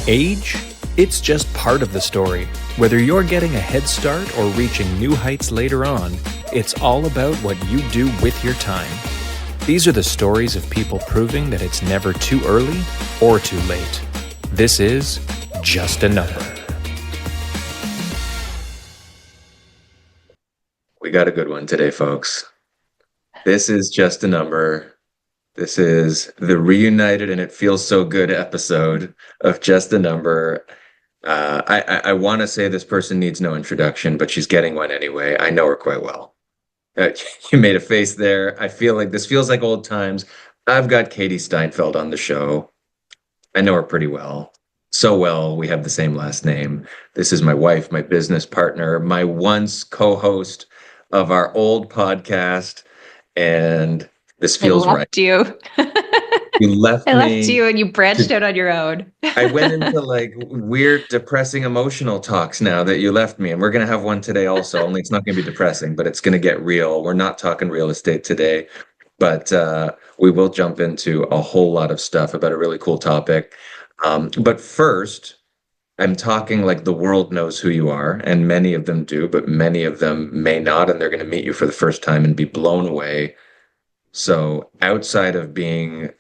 Age? It's just part of the story. Whether you're getting a head start or reaching new heights later on, it's all about what you do with your time. These are the stories of people proving that it's never too early or too late. This is Just a Number. We got a good one today, folks. This is Just a Number. This is the reunited and it feels so good episode of Just a Number. I want to say this person needs no introduction, but she's getting one anyway. I know her quite well. Uh, you made a face there. I feel like this feels like old times. I've got Katie Steinfeld on the show. I know her pretty well. So well, we have the same last name. This is my wife, my business partner, my once co-host of our old podcast, and this I feels right. left you. You left I left me. you and you branched out on your own. I went into like weird, depressing, emotional talks now that you left me, and we're gonna have one today also. Only it's not gonna be depressing, but it's gonna get real. We're not talking real estate today, but we will jump into a whole lot of stuff about a really cool topic. But first, I'm talking like the world knows who you are, and many of them do, but many of them may not, and they're going to meet you for the first time and be blown away. So, outside of being,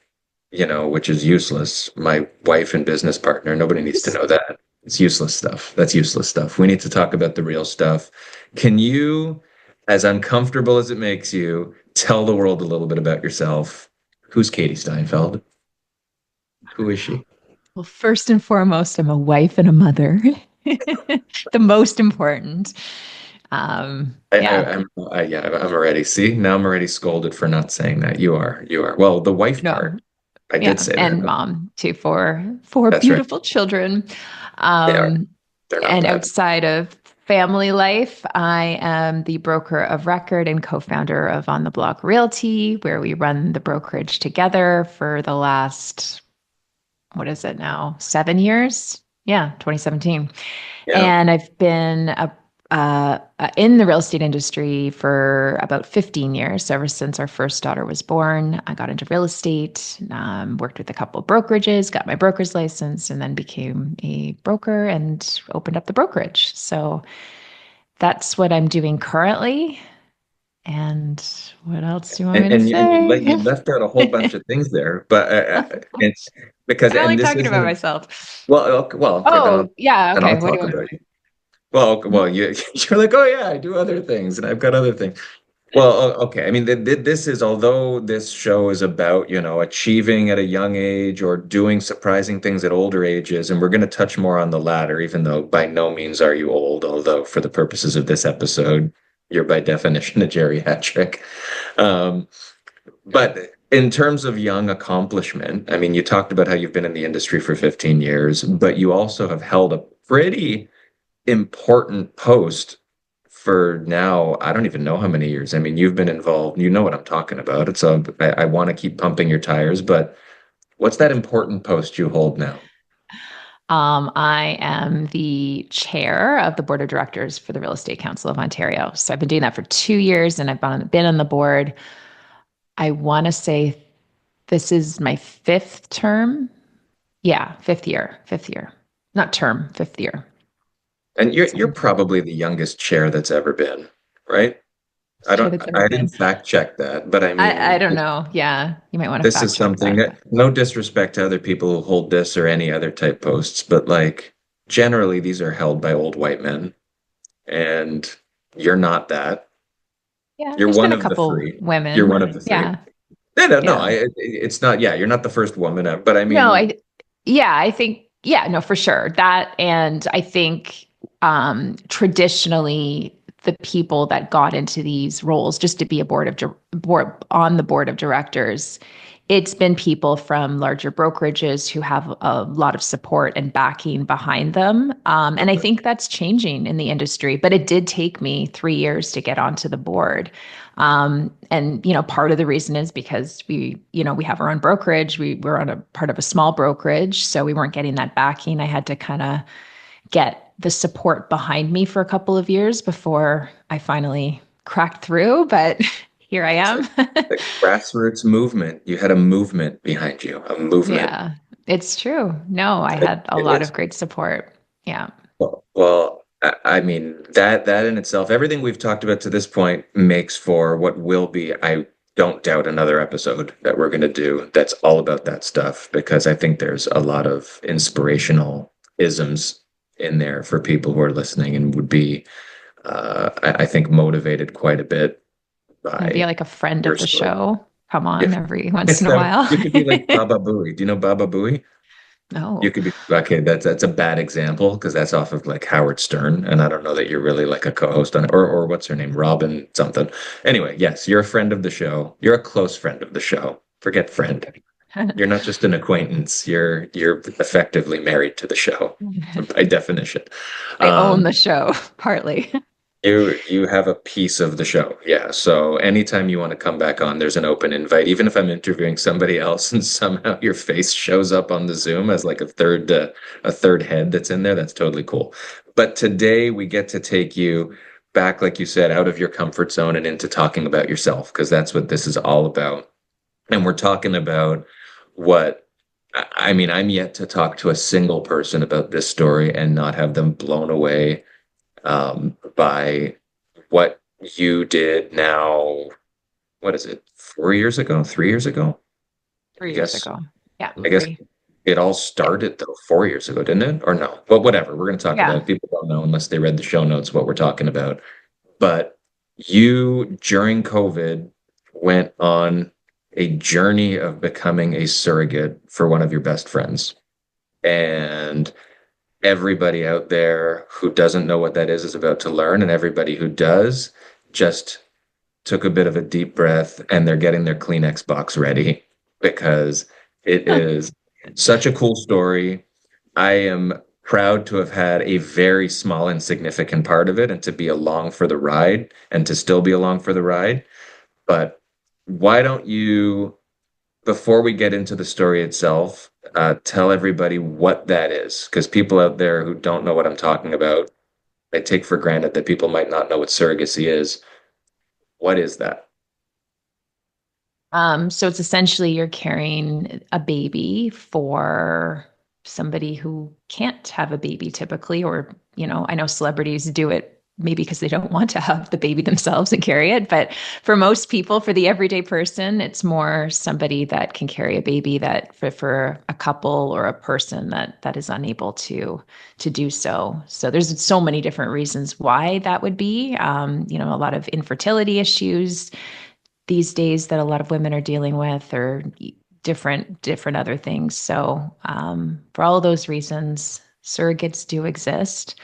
which is useless, my wife and business partner, nobody needs to know that. It's useless stuff. That's useless stuff. We need to talk about the real stuff. Can you, as uncomfortable as it makes you, tell the world a little bit about yourself? Who's Katie Steinfeld? Who is she? Well, first and foremost, I'm a wife and a mother. The most important. Yeah. I'm already. See, now I'm already scolded for not saying that. You are. Well, the wife No. part. I Yeah. did say And that. mom too, for That's right. beautiful children. They are. They're not And bad. outside of family life, I am the broker of record and co-founder of On the Block Realty, where we run the brokerage together for the last, what is it now? 7 years? Yeah, 2017. Yeah. And I've been in the real estate industry for about 15 years. So ever since our first daughter was born, I got into real estate, worked with a couple of brokerages, got my broker's license, and then became a broker and opened up the brokerage. So that's what I'm doing currently. And what else do you want me to And you say? left out a whole bunch of things there, but it's because I'm only and this talking about isn't myself. well. Okay, well, Oh, yeah. then I'll Okay. What do talk you want? about you. Well, you're like, oh yeah, I do other things, and I've got other things. Well, okay. I mean, this is although this show is about, achieving at a young age or doing surprising things at older ages, and we're going to touch more on the latter, even though by no means are you old, although for the purposes of this episode, you're by definition a geriatric. Um, but in terms of young accomplishment, I mean, you talked about how you've been in the industry for 15 years, but you also have held a pretty important post for now, I don't even know how many years. I mean, you've been involved, you know what I'm talking about. It's I want to keep pumping your tires, but what's that important post you hold now? I am the chair of the board of directors for the Real Estate Council of Ontario. So I've been doing that for 2 years and I've been on the board. I want to say this is my fifth term. Yeah, fifth year, not term, fifth year. And you're So probably the youngest chair that's ever been, right? chair that's ever I been. didn't fact check that, but I I mean, don't know. Yeah, you might want to this fact is check something that. that no disrespect to other people who hold this or any other type posts, but like generally these are held by old white men, and you're not that. Yeah, You're there's been one a of the couple three. You're one women. of the three. Yeah, No. yeah. It's not. Yeah, you're not the first woman, but I No, mean, I think, yeah, no, for sure. That, and I think traditionally the people that got into these roles just to be a board on the board of directors, it's been people from larger brokerages who have a lot of support and backing behind them. And I think that's changing in the industry, but it did take me 3 years to get onto the board. And part of the reason is because we have our own brokerage. We're on a part of a small brokerage, so we weren't getting that backing. I had to kind of get the support behind me for a couple of years before I finally cracked through, but here I it's am. like the grassroots movement. You had a movement behind you, a movement. Yeah. It's true. No, I It, had a it lot is. of great support. Yeah. Well, I mean that in itself, everything we've talked about to this point makes for what will be, I don't doubt, another episode that we're going to do that's all about that stuff because I think there's a lot of inspirational isms in there for people who are listening and would be, I think, motivated quite a bit And be by like a friend your of the story. show. Come on, If every once if in a while. you could be like Baba Booey. Do you know Baba Booey? You No. could be okay. That's a bad example because that's off of like Howard Stern, and I don't know that you're really like a co-host on it. Or what's her name, Robin something. Anyway, yes, you're a friend of the show. You're a close friend of the show. Forget friend. You're not just an acquaintance. You're effectively married to the show by definition. I own the Um, show, partly. you have a piece of the show. Yeah. So anytime you want to come back on, there's an open invite. Even if I'm interviewing somebody else and somehow your face shows up on the Zoom as like a third head that's in there, that's totally cool. But today we get to take you back, like you said, out of your comfort zone and into talking about yourself, because that's what this is all about. And we're talking about what I mean, I'm yet to talk to a single person about this story and not have them blown away by what you did now. What is it? 4 years ago? 3 years ago? I 3 years guess. ago. Yeah, I guess three. it all Yeah. started though 4 years ago, didn't it? Or no? But whatever. We're going to talk about Yeah. it. People don't know unless they read the show notes what we're talking about. But you, during COVID, went on a journey of becoming a surrogate for one of your best friends. And everybody out there who doesn't know what that is about to learn, and everybody who does just took a bit of a deep breath and they're getting their Kleenex box ready because it is such a cool story. I am proud to have had a very small and significant part of it and to be along for the ride and to still be along for the ride. But why don't you, before we get into the story itself, tell everybody what that is? Because people out there who don't know what I'm talking about, I take for granted that people might not know what surrogacy is. What is that? So it's essentially you're carrying a baby for somebody who can't have a baby typically, or, I know celebrities do it maybe because they don't want to have the baby themselves and carry it. But for most people, for the everyday person, it's more somebody that can carry a baby that for a couple or a person that is unable to do so. So there's so many different reasons why that would be. A lot of infertility issues these days that a lot of women are dealing with, or different other things. So for all of those reasons, surrogates do exist.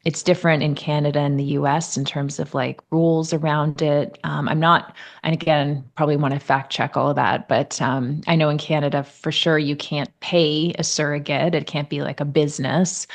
It's different in Canada and the US in terms of like rules around it. I'm not, and again, probably want to fact check all of that, but I know in Canada for sure you can't pay a surrogate. It can't be like a business.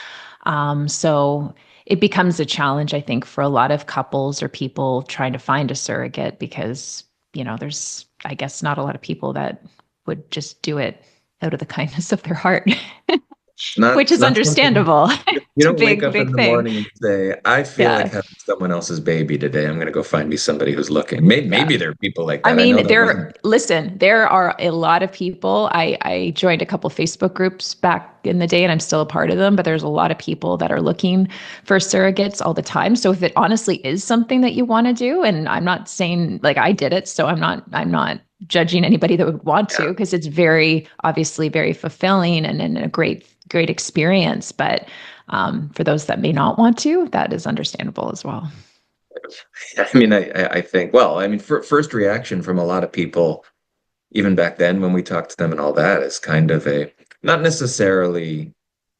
So it becomes a challenge, I think, for a lot of couples or people trying to find a surrogate because, there's, I guess, not a lot of people that would just do it out of the kindness of their heart, which It's is not something understandable. you It's a don't wake big, up in big the thing. morning and say, I feel like Yeah. having someone else's baby today. I'm going to go find me somebody who's looking. Maybe, Yeah. maybe there are people like I that. I know mean, that wasn't. there are a lot of people. I joined a couple Facebook groups back in the day and I'm still a part of them, but there's a lot of people that are looking for surrogates all the time. So if it honestly is something that you want to do, and I'm not saying like I did it, so I'm not judging anybody that would want to, Yeah. because it's very obviously very fulfilling and a great experience. But for those that may not want to, that is understandable as well. I mean, I think, well, I mean, first reaction from a lot of people, even back then when we talked to them and all that, is kind of not necessarily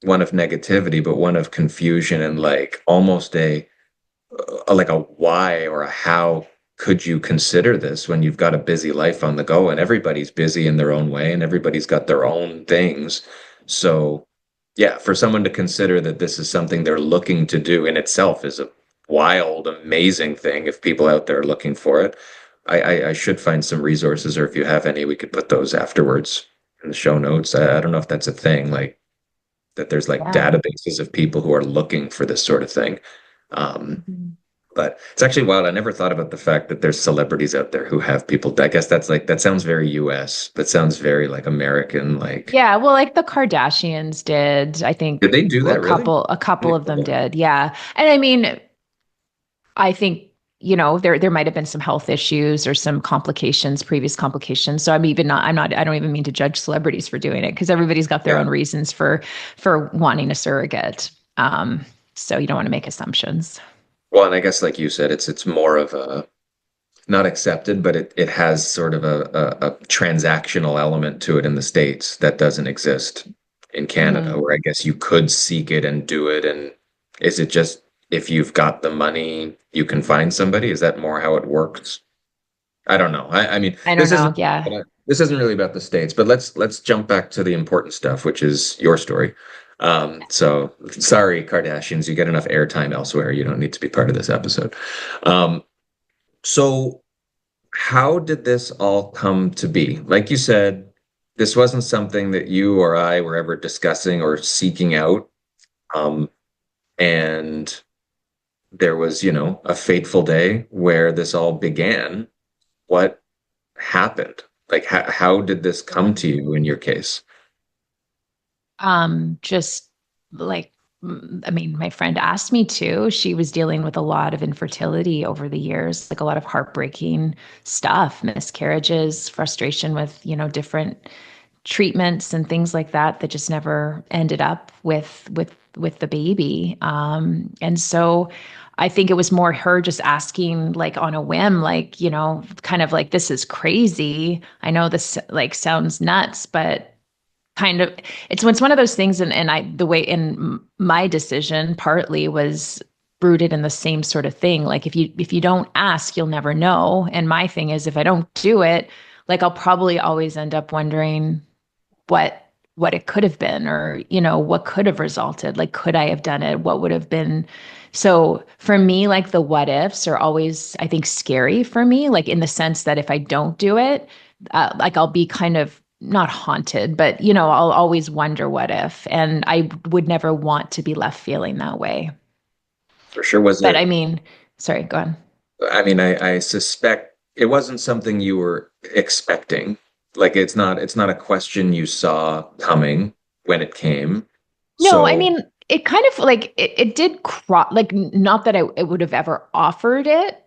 one of negativity, but one of confusion and like almost like a why or a how could you consider this when you've got a busy life on the go and everybody's busy in their own way and everybody's got their own things. So, yeah, for someone to consider that this is something they're looking to do in itself is a wild, amazing thing if people out there are looking for it. I should find some resources, or if you have any, we could put those afterwards in the show notes. I don't know if that's a thing, like that there's like Yeah. databases of people who are looking for this sort of thing. Um, Mhm. But it's actually wild. I never thought about the fact that there's celebrities out there who have people. I guess that's like that sounds very US. That sounds very like American. Like, Yeah, well, like the Kardashians did. I think did they do a that really? couple a I couple didn't of know them that. did. Yeah. And I mean, I think, there might have been some health issues or some complications, previous complications. So I don't even mean to judge celebrities for doing it because everybody's got their Yeah. own reasons for wanting a surrogate. So you don't want to make assumptions. Well, and I guess like you said, it's more of a not accepted, but it has sort of a transactional element to it in the States that doesn't exist in Canada, Hmm. where I guess you could seek it and do it. And is it just if you've got the money, you can find somebody? Is that more how it works? I don't know. I mean, I don't know. Yeah. this isn't really about the States, but let's jump back to the important stuff, which is your story. So sorry, Kardashians, you get enough airtime elsewhere. You don't need to be part of this episode. Um, so how did this all come to be? Like you said, this wasn't something that you or I were ever discussing or seeking out. Um, and there was, a fateful day where this all began. What happened? Like, how did this come to you in your case? Just like, I mean, my friend asked me to. She was dealing with a lot of infertility over the years, like a lot of heartbreaking stuff, miscarriages, frustration with, different treatments and things like that just never ended up with the baby. And so I think it was more her just asking like on a whim, like, kind of like, this is crazy. I know this like sounds nuts, but kind of it's one of those things, and I the way in my decision partly was rooted in the same sort of thing. Like if you don't ask, you'll never know. And my thing is, if I don't do it, like I'll probably always end up wondering what what it could have been, or what could have resulted. Like, could I have done it? What would have been? So for me, like the what ifs are always, I think, scary for me, like in the sense that if I don't do it, like I'll be kind of not haunted, but I'll always wonder what if, and I would never want to be left feeling that way. For sure. Was But I it? mean, sorry, go on. I mean, I suspect it wasn't something you were expecting. Like, it's not a question you saw coming when it came. No, I So, mean, it kind of like it did like, not that I would have ever offered it,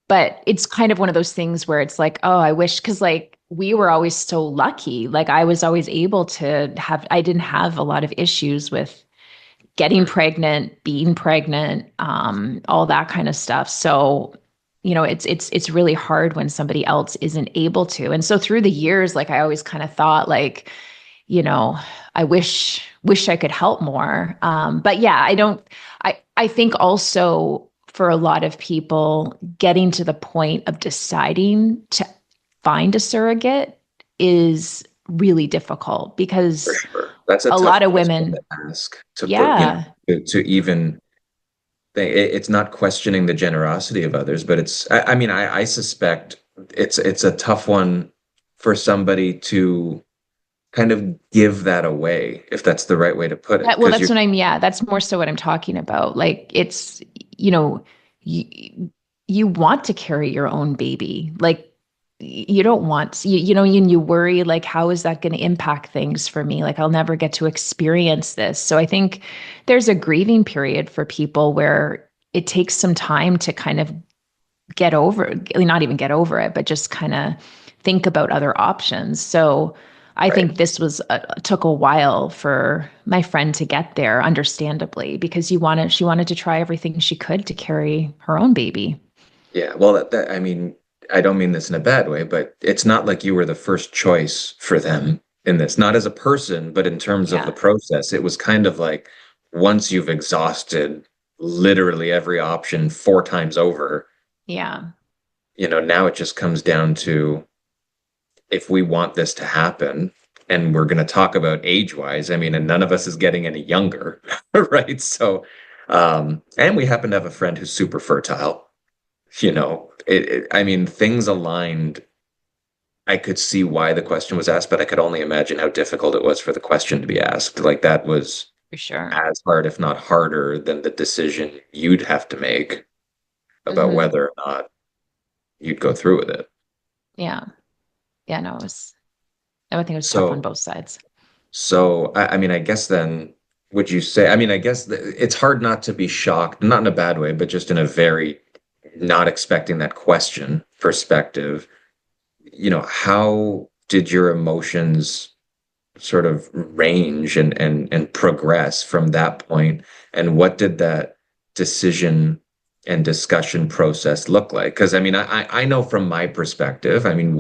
but it's kind of one of those things where it's like, oh, I wish, because like we were always so lucky. Like I was always able to I didn't have a lot of issues with getting pregnant, being pregnant, all that kind of stuff. So, it's really hard when somebody else isn't able to. And so through the years, like I always kind of thought like, you know, I wish I could help more. But yeah, I think also for a lot of people, getting to the point of deciding to find a surrogate is really difficult for because sure, that's a a tough lot of question women, to ask to put, yeah, to even think. It's not questioning the generosity of others, but I mean, I suspect it's a tough one for somebody to kind of give that away, if that's the right way to put it, well, because that's you're what I'm, yeah, that's more so what I'm talking about. Like it's, you know, you, you want to carry your own baby. Like you don't want, you worry like, how is that going to impact things for me? Like I'll never get to experience this. So I think there's a grieving period for people where it takes some time to kind of get over, not even get over it, but just kind of think about other options. So I right. think this was took a while for my friend to get there, understandably, because she wanted to try everything she could to carry her own baby. Yeah, well, I mean, I don't mean this in a bad way, but it's not like you were the first choice for them in this, not as a person, but in terms of the Yeah. process. It was kind of like once you've exhausted literally every option four times over, Yeah. now it just comes down to if we want this to happen, and we're going to talk about age-wise, I mean, and none of us is getting any younger, right? So, and we happen to have a friend who's super fertile. I mean, things aligned. I could see why the question was asked, but I could only imagine how difficult it was for the question to be asked. Like that was For sure. as hard, if not harder, than the decision you'd have to make. about Hmm. whether or not you'd go through with it. Yeah. Yeah, no, I would think it was tough on So, both sides. I mean, I guess then, would you say, I mean, I guess it's hard not to be shocked, not in a bad way, but just in a very not expecting that question perspective. How did your emotions sort of range and progress from that point? And what did that decision and discussion process look like? Because I mean, I know from my perspective, I mean,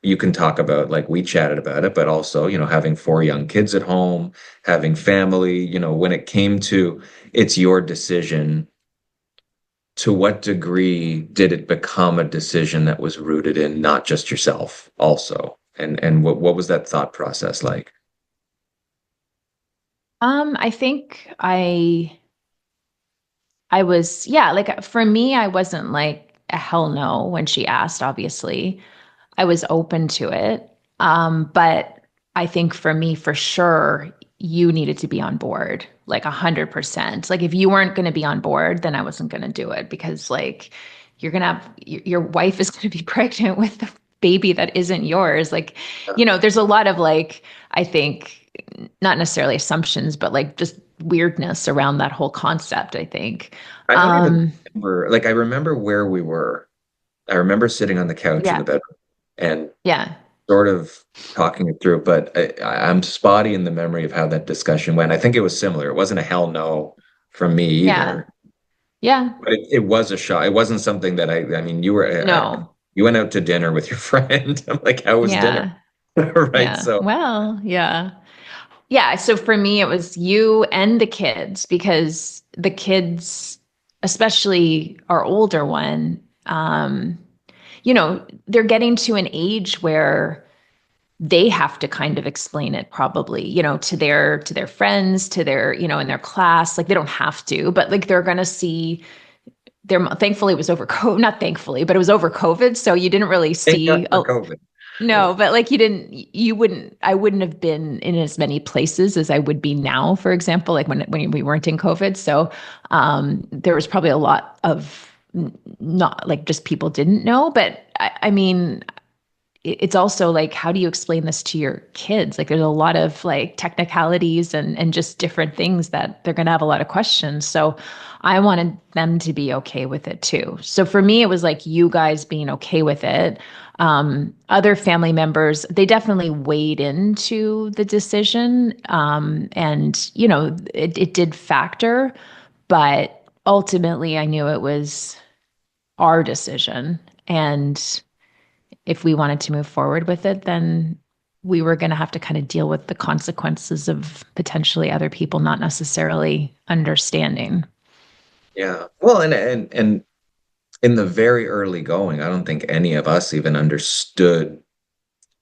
you can talk about like we chatted about it, but also, having four young kids at home, having family, when it came to it's your decision, to what degree did it become a decision that was rooted in not just yourself also? And what was that thought process like? I think I was, yeah, like for me, I wasn't like a hell no when she asked, obviously. I was open to it. But I think for me, for sure, you needed to be on board, like 100%. Like if you weren't going to be on board, then I wasn't going to do it because like you're going to have your wife is going to be pregnant with the baby that isn't yours. Like, there's a lot of like, I think not necessarily assumptions, but like just weirdness around that whole concept, I think. I don't even Um, remember, like, I remember where we were. I remember sitting on the couch in yeah, the bedroom and yeah, sort of talking it through, but I'm spotty in the memory of how that discussion went. I think it was similar. It wasn't a hell no from me yeah, either, yeah. but it was a shot. It wasn't something that I mean, No. you went out to dinner with your friend. I'm like, how was dinner? Yeah. Right. Yeah. So, Well, yeah. Yeah. So for me, it was you and the kids because the kids, especially our older one, they're getting to an age where they have to kind of explain it probably, to their friends, to their, in their class. Like they don't have to, but like they're gonna see thankfully it was over COVID, not thankfully, but it was over COVID. So you didn't really thank God see for COVID. no, but like I wouldn't have been in as many places as I would be now, for example, like when we weren't in COVID. So there was probably a lot of not like just people didn't know. But I mean, it's also like, how do you explain this to your kids? Like there's a lot of like technicalities and just different things that they're going to have a lot of questions. So I wanted them to be okay with it too. So for me, it was like you guys being okay with it. Other family members, they definitely weighed into the decision. And it did factor, but ultimately I knew it was our decision. And if we wanted to move forward with it, then we were going to have to kind of deal with the consequences of potentially other people not necessarily understanding. Yeah. Well, and in the very early going, I don't think any of us even understood,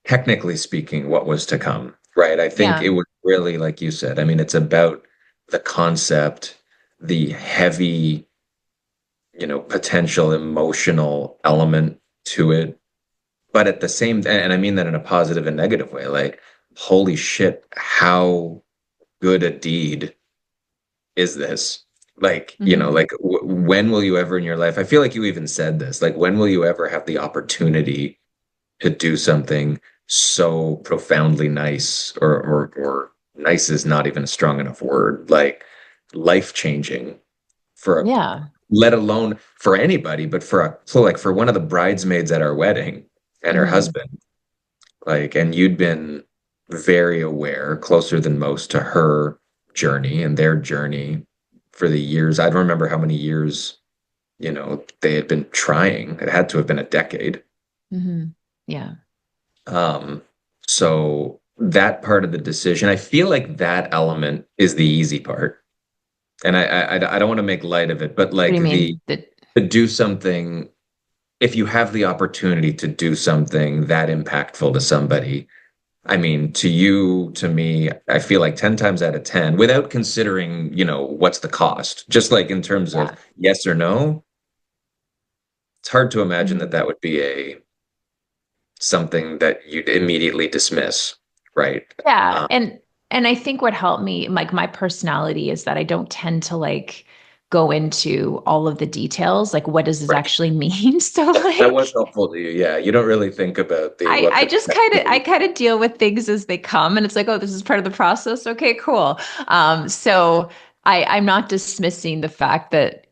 technically speaking, what was to come, right? I think it Yeah. was really, like you said, I mean, it's about the concept, the heavy, potential emotional element to it. But at the same, and I mean that in a positive and negative way, like, holy shit, how good a deed is this? Like, Hmm. like when will you ever in your life? I feel like you even said this, like, when will you ever have the opportunity to do something so profoundly nice, or nice is not even a strong enough word, like life changing for a, Yeah. let alone for anybody, but so like for one of the bridesmaids at our wedding and her Hmm. husband, like, and you'd been very aware, closer than most, to her journey and their journey for the years. I don't remember how many years, they had been trying. It had to have been a decade. Hmm. Yeah. Um, so that part of the decision, I feel like that element is the easy part. And I don't want to make light of it, but What do like you the mean? That to do something, if you have the opportunity to do something that impactful to somebody, I mean, to you, to me, I feel like 10 times out of 10, without considering, what's the cost, just like in terms of yeah. yes or no, it's hard to imagine that Mhm. that would be a something that you'd immediately dismiss, right? Yeah. Um, And I think what helped me, like my personality is that I don't tend to like go into all of the details, like what does this Right. actually mean? So That like was helpful to you. Yeah. You don't really think about the what I the just kind of deal with things as they come, and it's like, oh, this is part of the process. Okay, cool. So I'm not dismissing the fact that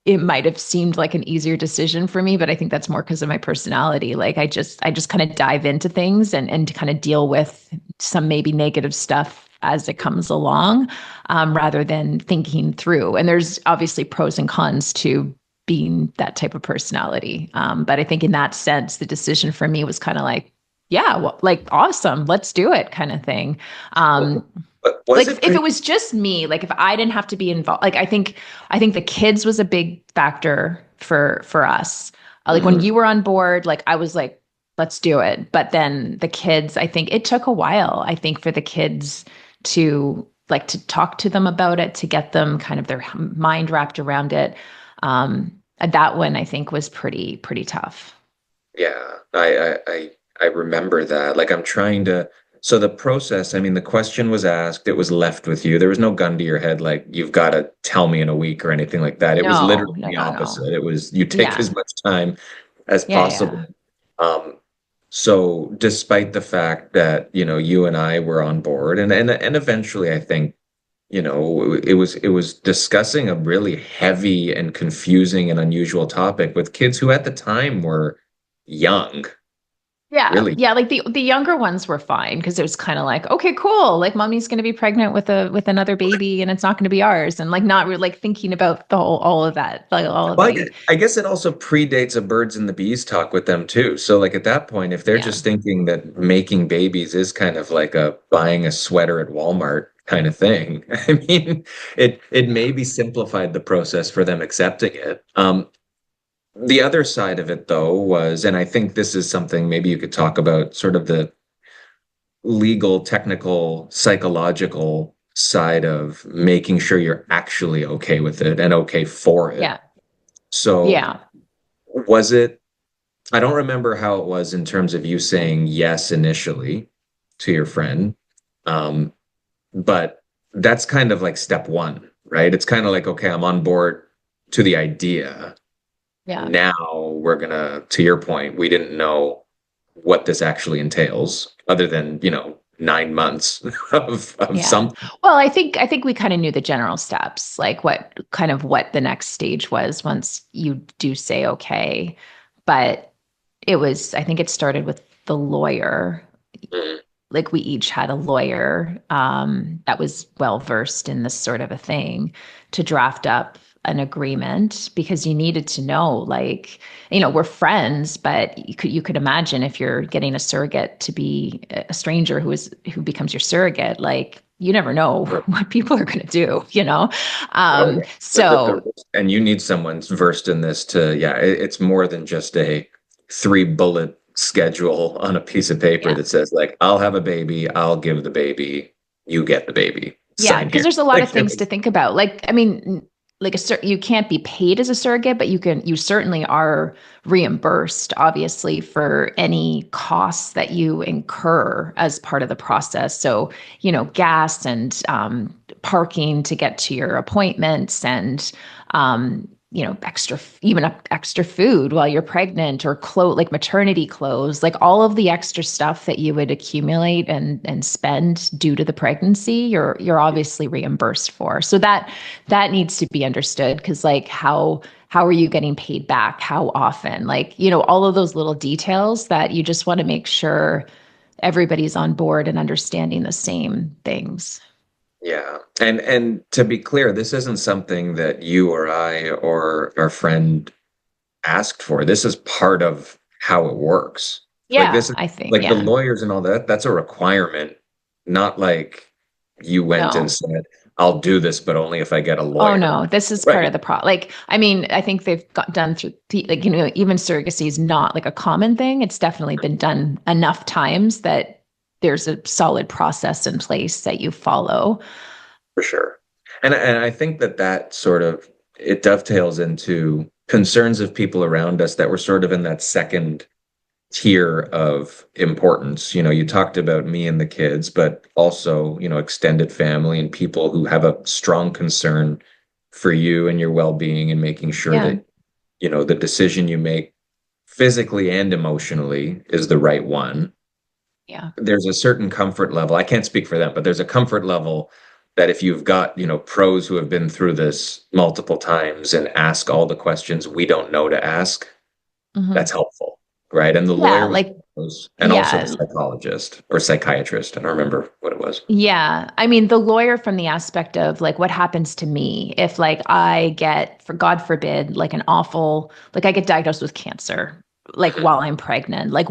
it might have seemed like an easier decision for me, but I think that's more because of my personality. Like I just kind of dive into things and kind of deal with some maybe negative stuff as it comes along, rather than thinking through. And there's obviously pros and cons to being that type of personality. But I think in that sense, the decision for me was kind of like, yeah, well, like awesome, let's do it, kind of thing. Um, but was like it if pre it was just me, like if I didn't have to be involved, like I think the kids was a big factor for us. Like when Mhm. you were on board, like I was like, let's do it. But then the kids, I think it took a while, I think, for the kids to like to talk to them about it, to get them kind of their mind wrapped around it. That one I think was pretty tough. Yeah, I remember that. Like I'm trying to, so the process, I mean, the question was asked, it was left with you. There was no gun to your head like you've got to tell me in a week or anything like that. It was No, literally no, the no, no. opposite. It was you take as Yeah. much time as Yeah, yeah. possible. Um, so despite the fact that, you and I were on board and eventually I think, it was discussing a really heavy and confusing and unusual topic with kids who at the time were young, Yeah, really. yeah, like the younger ones were fine because it was kind of like, okay, cool, like mommy's going to be pregnant with another baby and it's not going to be ours, and like not really like thinking about the whole all of that, like all of Well, the I guess it also predates a birds and the bees talk with them too. So like at that point, if they're yeah. just thinking that making babies is kind of like a buying a sweater at Walmart kind of thing, I mean, it maybe simplified the process for them accepting it. The other side of it though was, and I think this is something maybe you could talk about sort of the legal, technical, psychological side of making sure you're actually okay with it and okay for it. Yeah. So Yeah. was it, I don't remember how it was in terms of you saying yes initially to your friend. Um, but that's kind of like step one, right? It's kind of like, okay, I'm on board to the idea. Yeah. Now we're gonna, to your point, we didn't know what this actually entails, other than, 9 months of Yeah. something. Well, I think we kind of knew the general steps, like what the next stage was once you do say okay. But it was, I think it started with the lawyer. Mhm. Like we each had a lawyer that was well versed in this sort of a thing to draft up an agreement because you needed to know, like, we're friends, but you could imagine if you're getting a surrogate to be a stranger who becomes your surrogate, like you never know what people are going to do, Oh yeah. so And you need someone versed in this to, yeah, it's more than just a 3 bullet schedule on a piece of paper yeah. that says like, I'll have a baby, I'll give the baby, you get the baby, Yeah, sign because here. there's a lot of Like, things to think about. Like, I mean, like you can't be paid as a surrogate, but you certainly are reimbursed, obviously, for any costs that you incur as part of the process. So, gas and parking to get to your appointments, and extra food while you're pregnant, or clothes like maternity clothes, like all of the extra stuff that you would accumulate and spend due to the pregnancy, you're obviously reimbursed for. So that needs to be understood, because like how are you getting paid back? How often? Like, all of those little details that you just want to make sure everybody's on board and understanding the same things. yeah. And to be clear, this isn't something that you or I or our friend asked for. This is part of how it works. Like Yeah, this is I think, like the yeah. lawyers and all that, that's a requirement, not like you went and No. said, I'll do this, but only if I get a Oh lawyer. no, this is part Right. of the like, I mean, I think they've got done through like, even surrogacy is not like a common thing. It's definitely been done enough times that there's a solid process in place that you follow. For sure. And I think that sort of it dovetails into concerns of people around us that were sort of in that second tier of importance. You talked about me and the kids, but also, extended family and people who have a strong concern for you and your well-being and making sure Yeah. that, the decision you make physically and emotionally is the right one. Yeah. There's a certain comfort level. I can't speak for them, but there's a comfort level that if you've got, pros who have been through this multiple times and ask all the questions we don't know to ask, Hmm. that's helpful, right? And the Yeah. lawyer was, Like, and also the yeah. psychologist or psychiatrist. I don't remember what it was. Yeah. I mean, the lawyer from the aspect of like what happens to me if like I get, for God forbid, like an awful, like I get diagnosed with cancer, like Mhm. while I'm pregnant. Like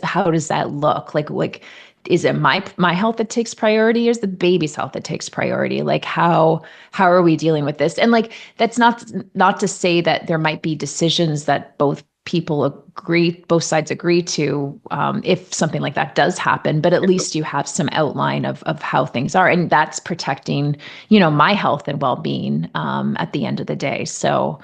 how does that look? Like is it my health that takes priority or is the baby's health that takes priority? Like how are we dealing with this? And like that's not to say that there might be decisions that both sides agree to, if something like that does happen, but at least you have some outline of how things are, and that's protecting, my health and well-being, at the end of the day. So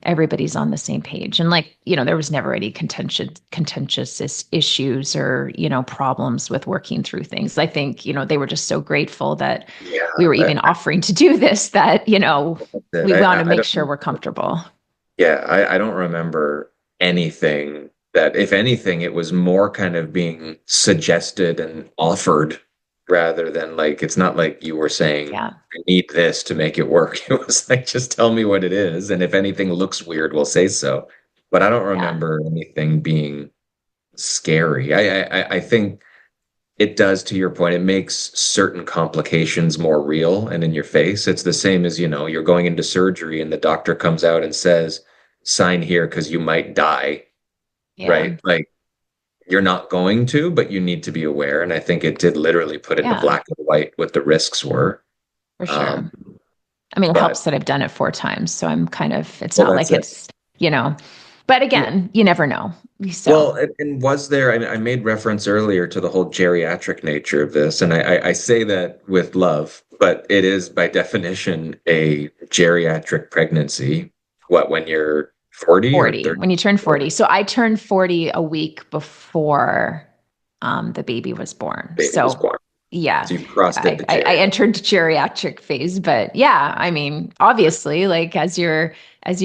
everybody's on the same page, and like, there was never any contentious issues or, problems with working through things. I think, they were just so grateful that Yeah, we were even offering to do this, that, we want to I make sure don't. we're comfortable. Yeah, I don't remember anything that, if anything, it was more kind of being suggested and offered rather than like, it's not like you were saying, Yeah. I need this to make it work. It was like, just tell me what it is. And if anything looks weird, we'll say so. But I don't Yeah. remember anything being scary. I think it does, to your point, it makes certain complications more real and in your face. It's the same as, you're going into surgery and the doctor comes out and says, sign here because you might die, Yeah. right? Like you're not going to, but you need to be aware. And I think it did literally put into Yeah, black and white what the risks were. for Um, sure. I mean, it but helps that I've done it 4 times. So it's well, not that's like it. you know, but Yeah. again, you never know. So, Well, and was there, I made reference earlier to the whole geriatric nature of this, and I say that with love, but it is by definition a geriatric pregnancy. What, when you're 40 or 40, 30? when you turn 40. So I turned 40 a week before, the baby was born. Baby was So born. yeah, So you've crossed I, into I, I geriatric. entered geriatric phase, but yeah, I mean, obviously, like as you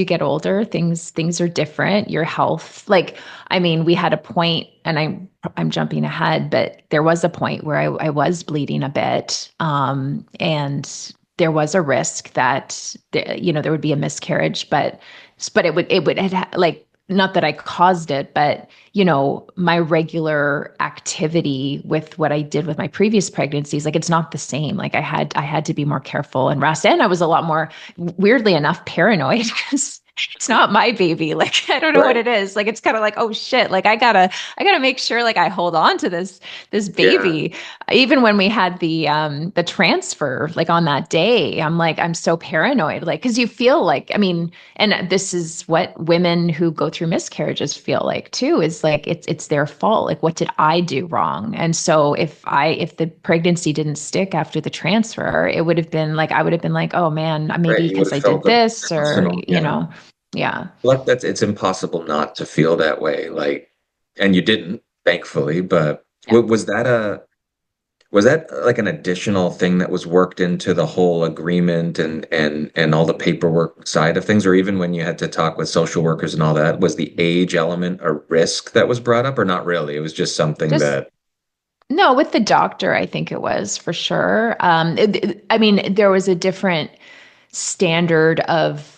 get older, things are different. Your health, like, I mean, we had a point, and I'm jumping ahead, but there was a point where I was bleeding a bit, and there was a risk that there would be a miscarriage, but like, not that I caused it, but my regular activity with what I did with my previous pregnancies, like it's not the same. Like I had to be more careful and rest. And I was a lot more, weirdly enough, paranoid because it's not my baby. Like I don't know what Right. it is. Like it's kind of like, oh shit, like I gotta make sure like I hold on to this Yeah. baby. Even when we had the transfer, like on that day, I'm like, I'm so paranoid. Like, because you feel like, I mean, and this is what women who go through miscarriages feel like too, is like it's their fault. Like, what did I do wrong? And so if the pregnancy didn't stick after the transfer, it would have been like, I would have been like, oh man, Right. maybe You would because have I did felt a this, or personal, yeah. yeah. Well, it's impossible not to feel that way. Like, and you didn't, thankfully, but Yeah. was that like an additional thing that was worked into the whole agreement and all the paperwork side of things, or even when you had to talk with social workers and all that, was the age element a risk that was brought up, or not really? It was just something Just that, no, with the doctor, I think it was for sure. I mean, there was a different standard of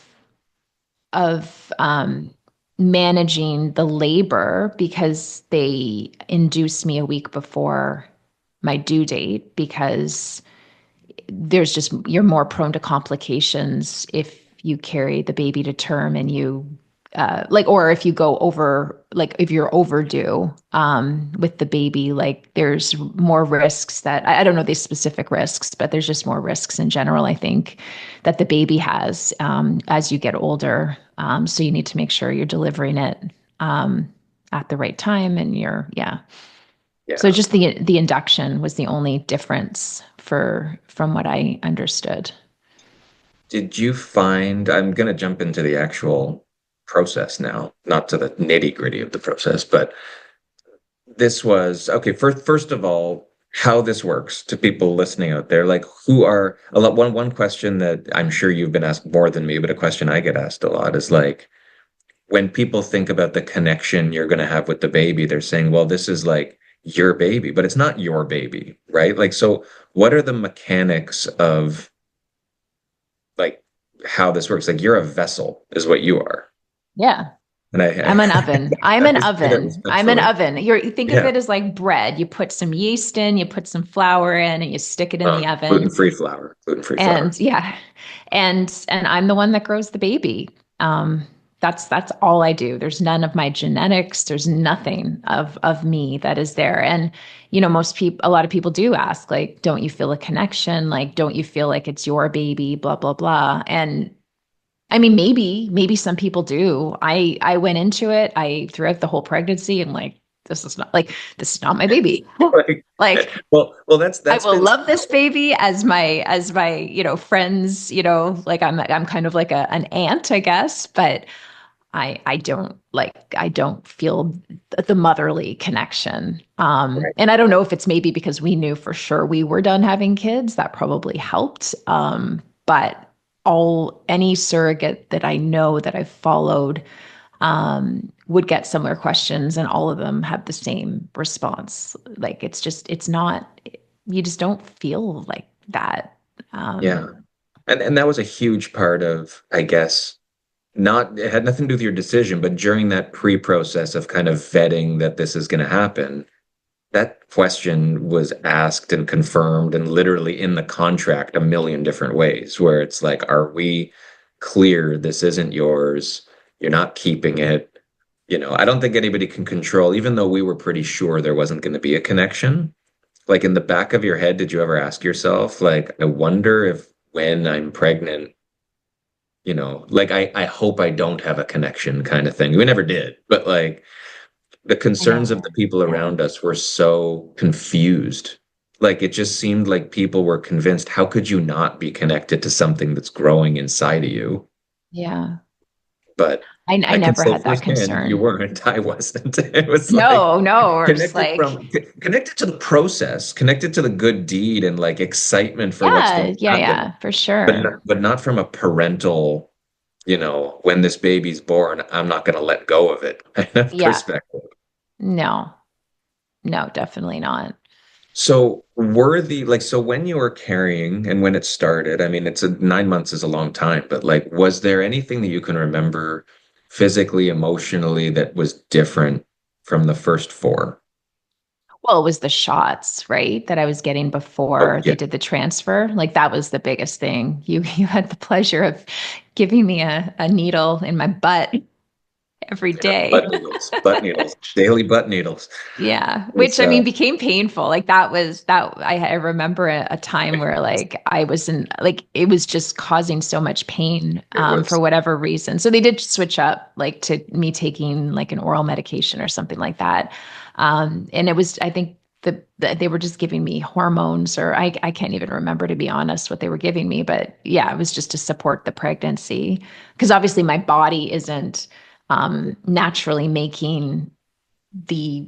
managing the labor because they induced me a week before my due date, because you're more prone to complications if you carry the baby to term, and you like, or if you go over, like if you're overdue with the baby, like there's more risks that I don't know these specific risks, but there's just more risks in general, I think, that the baby has, as you get older. So you need to make sure you're delivering it at the right time, and yeah. So yeah. just the induction was the only difference from what I understood. Did you find, I'm going to jump into the actual process now, not to the nitty gritty of the process, but this was okay. First of all, how this works to people listening out there. Like, who are a lot? One question that I'm sure you've been asked more than me, but a question I get asked a lot is like, when people think about the connection you're going to have with the baby, they're saying, well, this is like your baby, but it's not your baby, right? Like, so what are the mechanics of like how this works? Like, you're a vessel, is what you are. Yeah. And I'm an oven. I'm an I say that oven. I'm an respectfully. oven. You think of Yeah. it as like bread. You put some yeast in, you put some flour in, and you stick it in the oven. Gluten-free flour, gluten-free flour. And yeah, and I'm the one that grows the baby. Um, that's all I do. There's none of my genetics. There's nothing of me that is there. And most people, a lot of people do ask, like, don't you feel a connection? Like, don't you feel like it's your baby? Blah blah blah. And I mean, maybe some people do. I went into it. I throughout the whole pregnancy and like, this is not my baby. Like, Like, well, that's I that's will been love this baby as my friends, like I'm kind of like an aunt, I guess, but I don't feel the motherly connection. right. And I don't know if it's maybe because we knew for sure we were done having kids, that probably helped. But any surrogate that I know that I've followed would get similar questions, and all of them have the same response. Like it's not, you just don't feel like that. Yeah. And that was a huge part of, I guess, not it had nothing to do with your decision, but during that pre-process of kind of vetting that this is going to happen, that question was asked and confirmed and literally in the contract a million different ways, where it's like, are we clear this isn't yours? You're not keeping it. I don't think anybody can control, even though we were pretty sure there wasn't going to be a connection. Like, in the back of your head, did you ever ask yourself, like, I wonder if when I'm pregnant, like I hope I don't have a connection kind of thing. We never did, but like the I concerns of know. the people around us were so confused. Like, it just seemed like people were convinced, how could you not be connected to something that's growing inside of you? Yeah. But I I can never say had that firsthand, you concern. weren't. I wasn't. It was like No, we're just connected like, from connected to the process, connected to the good deed and like excitement for what's going yeah, to yeah, happen, yeah, for sure. but not from a parental, when this baby's born, I'm not going to let go of it kind of Yeah. perspective. No, no, definitely not. So so when you were carrying and when it started, I mean, 9 months is a long time, but like, was there anything that you can remember physically, emotionally that was different from the first four? Well, it was the shots, right, that I was getting Oh, before yeah. they did the transfer. Like that was the biggest thing. You had the pleasure of giving me a needle in my butt every Yeah. Butt day. needles, butt needles, daily butt needles. Yeah, which It's, I mean became painful. Like that I remember a time where like I was in like it was just causing so much pain it for was, whatever reason. So they did switch up like to me taking like an oral medication or something like that. And it was I think they were just giving me hormones or I can't even remember to be honest what they were giving me, but yeah, it was just to support the pregnancy because obviously my body isn't naturally making the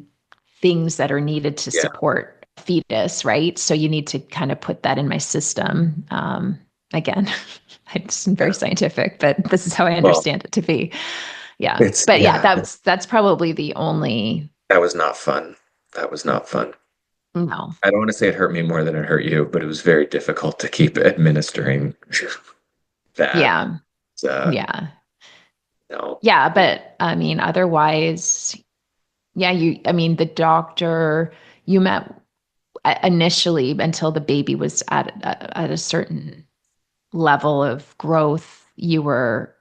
things that are needed to yeah. support a fetus, right? So you need to kind of put that in my system. Again, it's very Yeah. scientific, but this is how I Well, understand it to be. Yeah. it's, But yeah, yeah, that's probably the only that was not fun. That was not fun. no. I don't want to say it hurt me more than it hurt you, but it was very difficult to keep administering that. Yeah. Uh, Yeah. no. Yeah. But I mean, otherwise, yeah, I mean, the doctor you met initially until the baby was at a certain level of growth, you were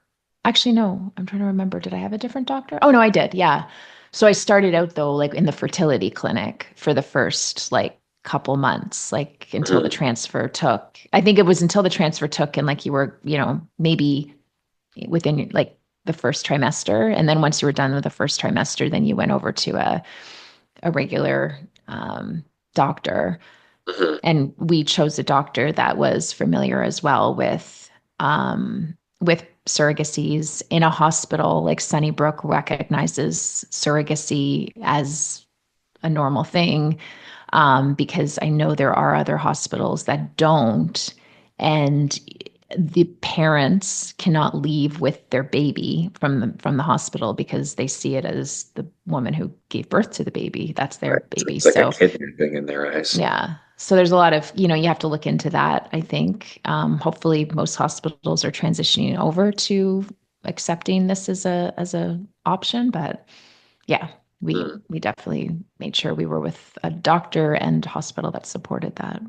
actually, no, I'm trying to remember. Did I have a different doctor? Oh, no, I did. Yeah. So I started out though, like in the fertility clinic for the first like couple months, like until the Mhm. transfer took. I think it was until the transfer took and like you were, maybe within like the first trimester. And then once you were done with the first trimester, then you went over to a regular doctor, Mhm. and we chose a doctor that was familiar as well with surrogacies in a hospital. Like Sunnybrook recognizes surrogacy as a normal thing. because I know there are other hospitals that don't. And the parents cannot leave with their baby from the hospital because they see it as the woman who gave birth to the baby. That's their Right. baby. It's like a So kidnapping in their eyes. yeah. So there's a lot of, you have to look into that, I think. Hopefully most hospitals are transitioning over to accepting this as a option, but yeah, we Mm. we definitely made sure we were with a doctor and hospital that supported that.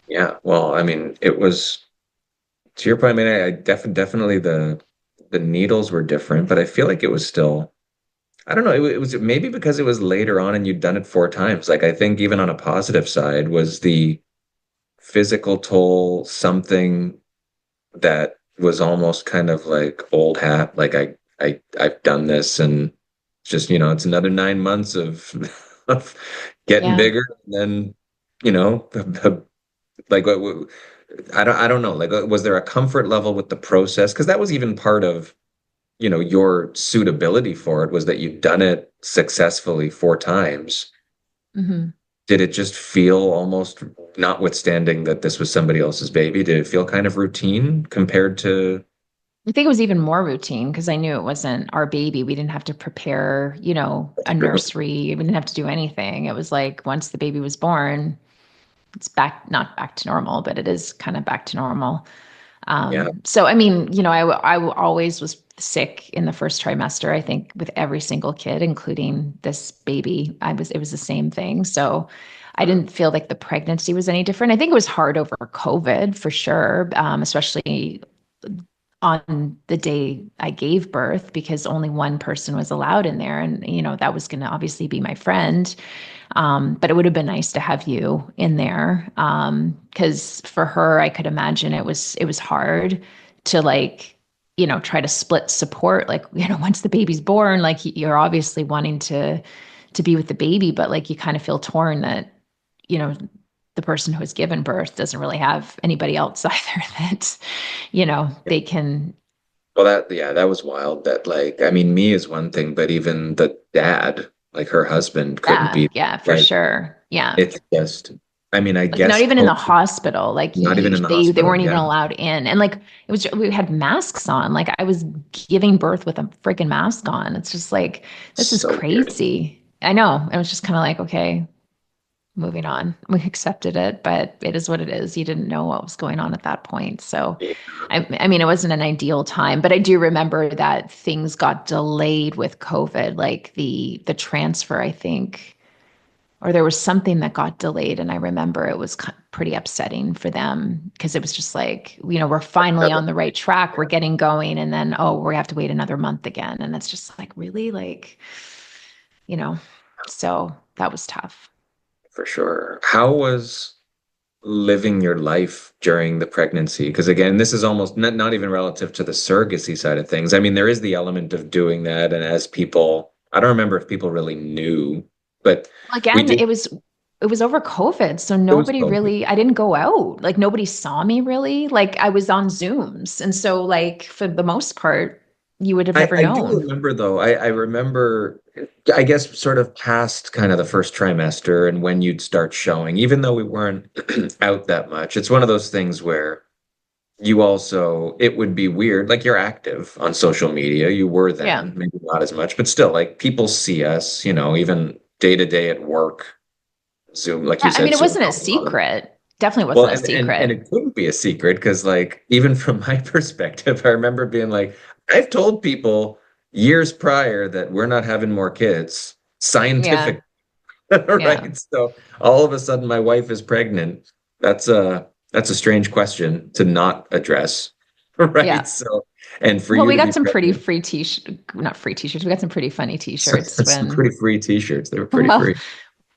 Yeah. Well, I mean, it was to your point. I mean, definitely the needles were different, but I feel like it was still. I don't know. It was maybe because it was later on and you'd done it 4 times. Like I think even on a positive side was the physical toll something that was almost kind of like old hat. Like I've done this and it's just, it's another 9 months of of getting Yeah. bigger and then, you know, like I don't know. Like was there a comfort level with the process? Because that was even part of, your suitability for it was that you'd done it successfully 4 times. hmm Did it just feel almost, notwithstanding that this was somebody else's baby, did it feel kind of routine compared to I think it was even more routine because I knew it wasn't our baby. We didn't have to prepare, a nursery. We didn't have to do anything. It was like once the baby was born, it's not back to normal, but it is kind of back to normal. yeah. So, I mean, I always was sick in the first trimester, I think with every single kid, including this baby, it was the same thing. So I Mm. didn't feel like the pregnancy was any different. I think it was hard over COVID for sure, especially on the day I gave birth because only one person was allowed in there. And, that was going to obviously be my friend. But it would have been nice to have you in there. Because for her, I could imagine it was hard to like, try to split support. Like, once the baby's born, like you're obviously wanting to be with the baby, but like you kind of feel torn that, you know, the person who has given birth doesn't really have anybody else either that, they can. Well, yeah, that was wild. That like, I mean, me is one thing, but even the dad, like her husband, couldn't Yeah, be yeah, for like. sure. Yeah. It's just, I mean, I Like not guess even in the hope, hospital. Like not even in the they hospital. weren't even Yeah, allowed in. And like we had masks on. Like I was giving birth with a freaking mask on. It's just like this is so weird. crazy. I know. It was just kind of like, okay, moving on. We accepted it, but it is what it is. You didn't know what was going on at that point. So Yeah. I mean, it wasn't an ideal time, but I do remember that things got delayed with COVID, like the transfer, I think, or there was something that got delayed. And I remember it was pretty upsetting for them because it was just like, we're finally on the right track. We're getting going. And then, oh, we have to wait another month again. And it's just like, really? Like, you know, so that was tough. For sure. How was living your life during the pregnancy? Because again, this is almost not even relative to the surrogacy side of things. I mean, there is the element of doing that, and as people, I don't remember if people really knew, but Well, we again, did. it was over COVID. So It was nobody COVID. really, I didn't go out. Like nobody saw me really. Like I was on Zooms. And so like for the most part, you would have never I do known. remember though. I remember, I guess, sort of past kind of the first trimester and when you'd start showing, even though we weren't out that much. It's one of those things where you also, it would be weird. Like you're active on social media. You were Yeah. then, maybe not as much, but still, like people see us, even day to day at work, Zoom, like you Yeah, I mean, said, it Zoom wasn't a calls on them. secret. Definitely Well, wasn't a and secret. it couldn't be a secret because, like, even from my perspective, I remember being like, I've told people years prior that we're not having more kids, Yeah. scientific, Yeah. right? So all of a sudden, my wife is pregnant. That's a strange question to not address, right? Yeah. So, and for Well, you we to got be some pretty pregnant, free not free t-shirts. We got some pretty funny so t-shirts that's some when, pretty free t-shirts. They were pretty well, free.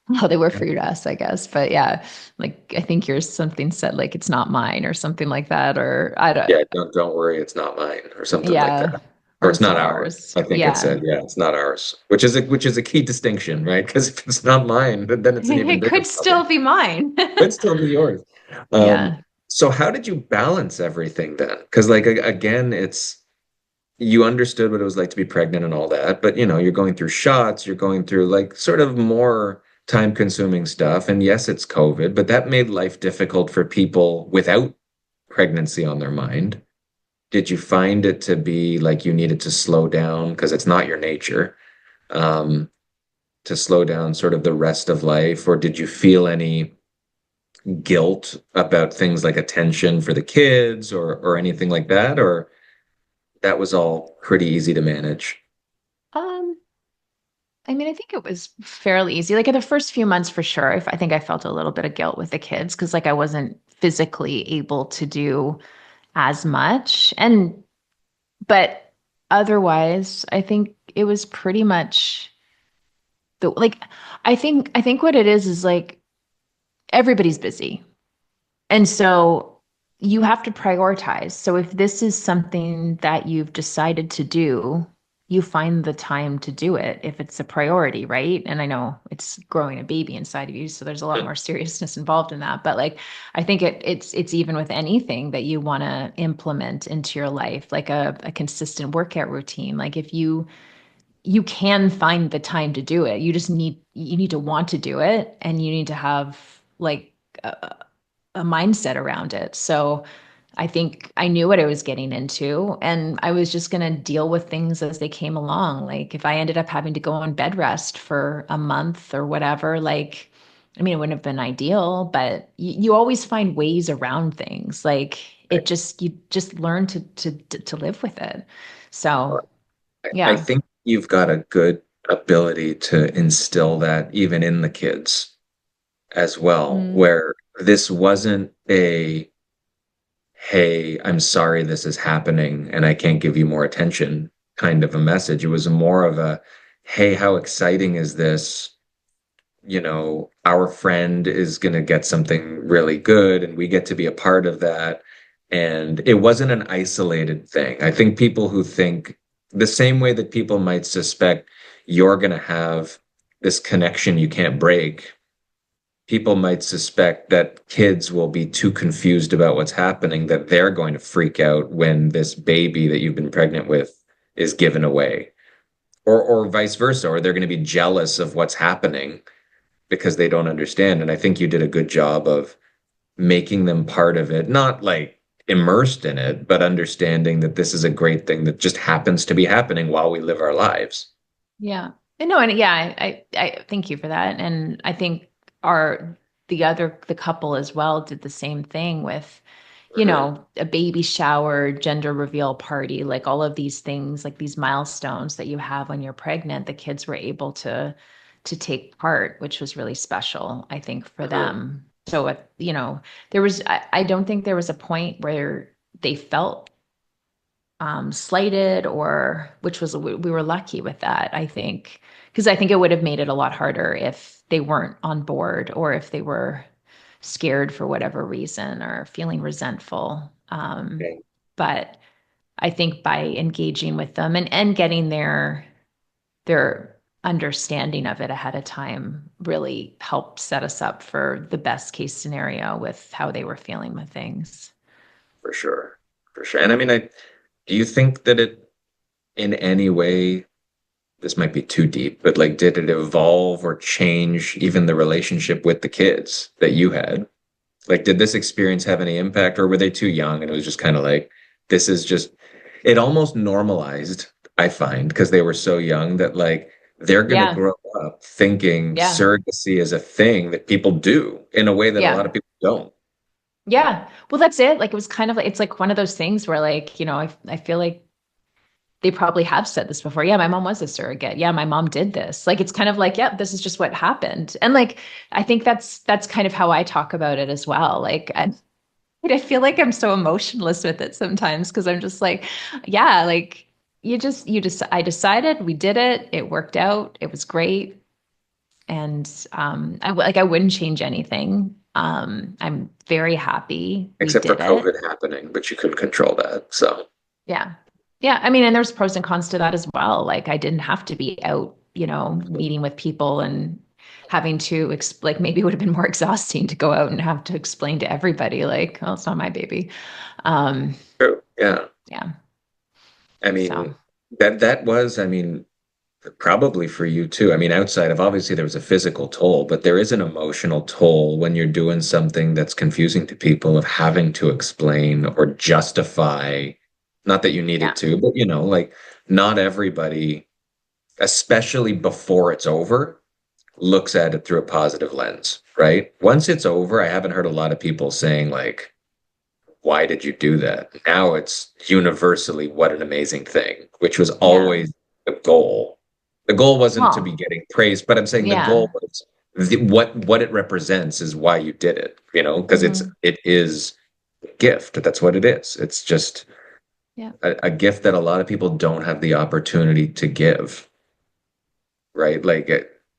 well, they were free to us, I guess. But yeah, like I think yours something said like it's not mine or something like that, or I don't, Yeah, don't worry, it's not mine or something like yeah, that. Or or it's it's not ours. ours. I think it Yeah. said, yeah, it's not ours, which is a key distinction, right? Because if it's not mine, then it's an even It bigger could problem. still be mine. Could still be yours. Um, Yeah. so how did you balance everything then? Because like again, you understood what it was like to be pregnant and all that, but you're going through shots, you're going through like sort of more time-consuming stuff. And yes, it's COVID, but that made life difficult for people without pregnancy on their mind. Did you find it to be like you needed to slow down because it's not your nature, um, to slow down sort of the rest of life, or did you feel any guilt about things like attention for the kids or anything like that, or that was all pretty easy to manage? Um, I mean, I think it was fairly easy. Like in the first few months for sure, I think I felt a little bit of guilt with the kids because like I wasn't physically able to do as much. But otherwise, I think it was pretty much the like I think what it is like everybody's busy. And so you have to prioritize. So if this is something that you've decided to do, you find the time to do it if it's a priority, right? And I know it's growing a baby inside of you, so there's a lot more seriousness involved in that. But like I think it's even with anything that you want to implement into your life, like a consistent workout routine. Like if you can find the time to do it. You need to want to do it and you need to have like a mindset around it. So I think I knew what I was getting into and I was just going to deal with things as they came along. Like if I ended up having to go on bed rest for a month or whatever, like, I mean, it wouldn't have been ideal, but you always find ways around things. Like you just learn to live with it. So I yeah. think you've got a good ability to instill that even in the kids as well, Mm, where this wasn't a, hey, I'm sorry this is happening and I can't give you more attention kind of a message. It was more of a, hey, how exciting is this? Our friend is going to get something really good and we get to be a part of that. And it wasn't an isolated thing. I think people who think the same way that people might suspect you're going to have this connection you can't break, people might suspect that kids will be too confused about what's happening that they're going to freak out when this baby that you've been pregnant with is given away. Or vice versa, or they're going to be jealous of what's happening because they don't understand. And I think you did a good job of making them part of it, not like immersed in it, but understanding that this is a great thing that just happens to be happening while we live our lives. yeah. And no, and yeah, I thank you for that. And I think our the couple as well did the same thing with, Mhm. a baby shower, gender reveal party, like all of these things, like these milestones that you have when you're pregnant, the kids were able to take part, which was really special, I think, for Mhm. them. So, I don't think there was a point where they felt slighted or which was we were lucky with that, I think, because I think it would have made it a lot harder if they weren't on board or if they were scared for whatever reason or feeling resentful. Okay, But I think by engaging with them and getting their understanding of it ahead of time really helped set us up for the best case scenario with how they were feeling with things. for sure. For sure. And I mean, do you think that it in any way, this might be too deep, but like, did it evolve or change even the relationship with the kids that you had? Like, did this experience have any impact, or were they too young and it was just kind of like, this is just, it almost normalized, I find, because they were so young that like they're going to Yeah. grow up thinking Yeah. surrogacy is a thing that people do in a way that a lot Yeah. of people don't. Yeah. Well, that's it. Like it was kind of like it's like one of those things where like, I feel like they probably have said this before. Yeah, my mom was a surrogate. Yeah, my mom did this. Like it's kind of like, yeah, this is just what happened. And like I think that's kind of how I talk about it as well. Like I feel like I'm so emotionless with it sometimes because I'm just like, yeah, like I decided, we did it, it worked out, it was great. And I wouldn't change anything. I'm very happy we Except for did it. COVID happening, but you couldn't control that. So, Yeah. Yeah. I mean, and there's pros and cons to that as well. Like I didn't have to be out, meeting with people and having to like maybe it would have been more exhausting to go out and have to explain to everybody like, oh, it's not my baby. Um, true. Yeah. yeah. I So mean, that was, I mean, Probably for you too. I mean, outside of obviously there was a physical toll, but there is an emotional toll when you're doing something that's confusing to people of having to explain or justify, not that you Yeah. needed to, but like not everybody, especially before it's over, looks at it through a positive lens, right? Once it's over, I haven't heard a lot of people saying like, why did you do that? Now it's universally what an amazing thing, which was Yeah. always the goal. The goal wasn't to be Well, getting praised, but I'm saying the goal yeah. was what it represents is why you did it, because Hmm. it is a gift. That's what it is. It's just Yeah. a gift that a lot of people don't have the opportunity to give, right? Like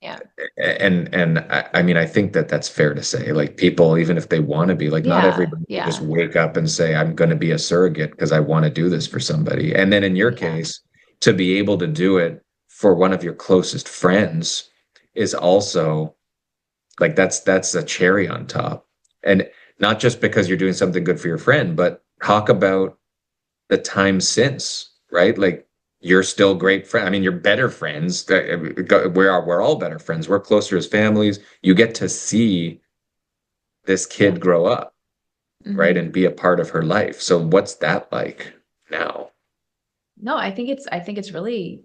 Yeah. and I mean, I think that that's fair to say. Like people, even if they want to be, like not Yeah. everybody will just Yeah. wake up and say, I'm going to be a surrogate because I want to do this for somebody. And then in your Yeah. case, to be able to do it for one of your closest friends is also like that's a cherry on top. And not just because you're doing something good for your friend, but talk about the time since, right? Like you're still great friends. I mean, you're better friends. We're all better friends. We're closer as families. You get to see this Yeah. kid grow up, right, Hmm. and be a part of her life. So what's that like now? No, I think it's really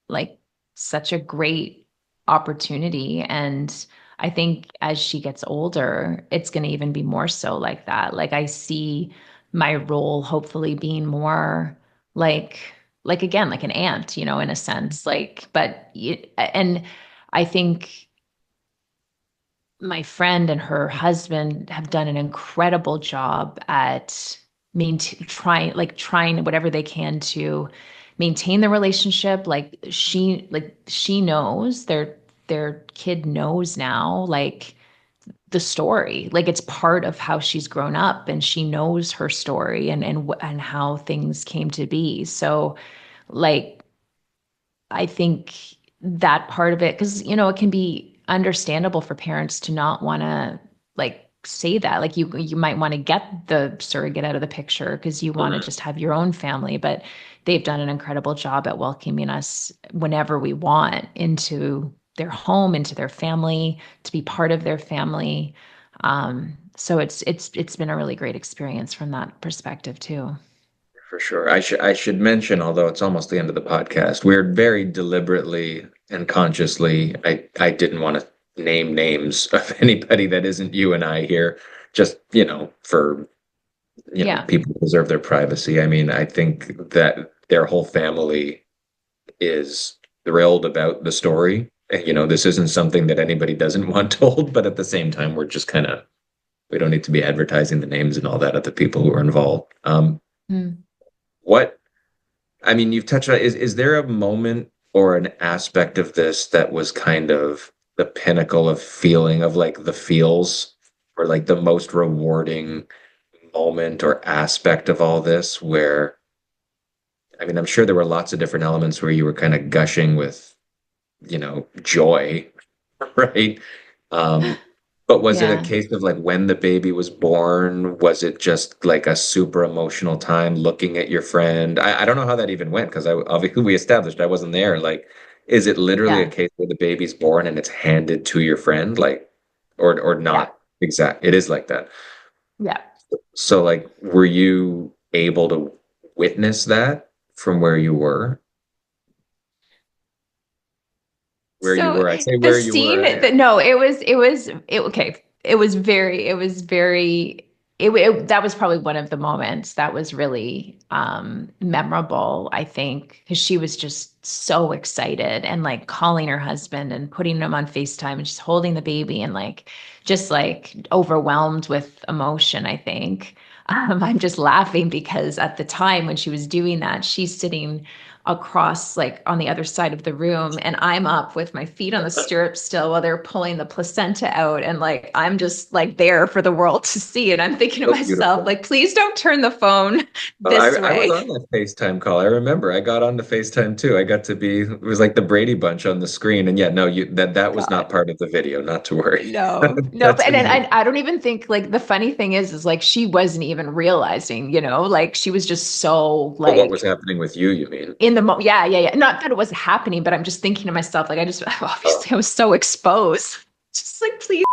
like such a great opportunity. And I think as she gets older, it's going to even be more so like that. Like I see my role hopefully being more like, like again, like an aunt, in a sense, like, and I think my friend and her husband have done an incredible job at trying whatever they can to maintain the relationship. She knows their kid knows now, like the story, like it's part of how she's grown up, and she knows her story and how things came to be. So like I think that part of it, because it can be understandable for parents to not want to like say that. Like you might want to get the surrogate out of the picture because you want to Mhm. just have your own family, but they've done an incredible job at welcoming us whenever we want into their home, into their family, to be part of their family. So it's been a really great experience from that perspective too. For sure. I should mention, although it's almost the end of the podcast, we're very deliberately and consciously, I didn't want to name names of anybody that isn't you and I here, just, for Yeah. people deserve their privacy. I mean, I think that their whole family is thrilled about the story. And, this isn't something that anybody doesn't want told, but at the same time, we're just we don't need to be advertising the names and all that of the people who are involved. Mm. What, I mean, you've touched on, is there a moment or an aspect of this that was kind of the pinnacle of feeling of like the feels or like the most rewarding moment or aspect of all this where I mean, I'm sure there were lots of different elements where you were kind of gushing with, joy, right? Um, but was it a Yeah. case of like when the baby was born? Was it just like a super emotional time looking at your friend? I don't know how that even went because obviously we established I wasn't there. Like, is it literally a Yeah. case where the baby's born and it's handed to your friend? Like, or Yeah. not exact. It is like that. Yeah. So like, were you able to witness that from where you were? Where you So were. I say the where you scene, were. no, okay. That was probably one of the moments that was really memorable, I think, because she was just so excited and like calling her husband and putting him on FaceTime and just holding the baby and like just like overwhelmed with emotion, I think. I'm just laughing because at the time when she was doing that, she's sitting across like on the other side of the room, and I'm up with my feet on the stirrup still while they're pulling the placenta out, and like I'm just like there for the world to see, and I'm thinking to So myself beautiful. like, please don't turn the phone I, this I was way. on that FaceTime call. I remember I got on the FaceTime too. I got to be, it was like the Brady Bunch on the screen. And yeah, no, that was not God. part of the video, not to worry. No, That's but and amazing. I don't even think, like, the funny thing is like she wasn't even realizing, like she was just so But what was like happening with you mean? the moment. Yeah. Not that it wasn't happening, but I'm just thinking to myself, like, obviously I was so exposed. Just like, please.